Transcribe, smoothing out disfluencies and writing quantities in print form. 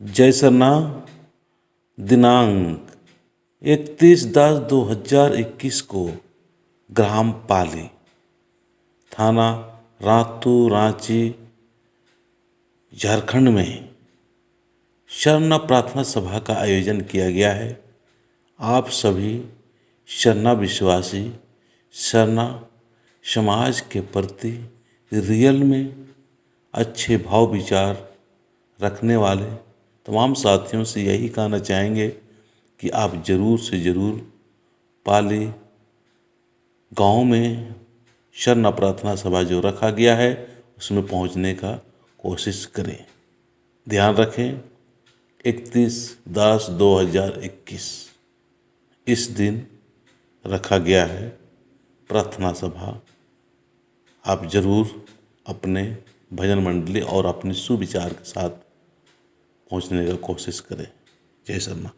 जैसरना दिनांक 31/10/2021 को ग्राम पाली, थाना रातू, रांची, झारखंड में शरणा प्रार्थना सभा का आयोजन किया गया है। आप सभी शरणा विश्वासी, शरणा समाज के प्रति रियल में अच्छे भाव विचार रखने वाले तमाम साथियों से यही कहना चाहेंगे कि आप ज़रूर से ज़रूर पाली गांव में शरणा प्रार्थना सभा जो रखा गया है उसमें पहुंचने का कोशिश करें। ध्यान रखें, 31/10/2021 इस दिन रखा गया है प्रार्थना सभा। आप ज़रूर अपने भजन मंडली और अपने सुविचार के साथ पहुंचने का कोशिश करें। जय शर्मा।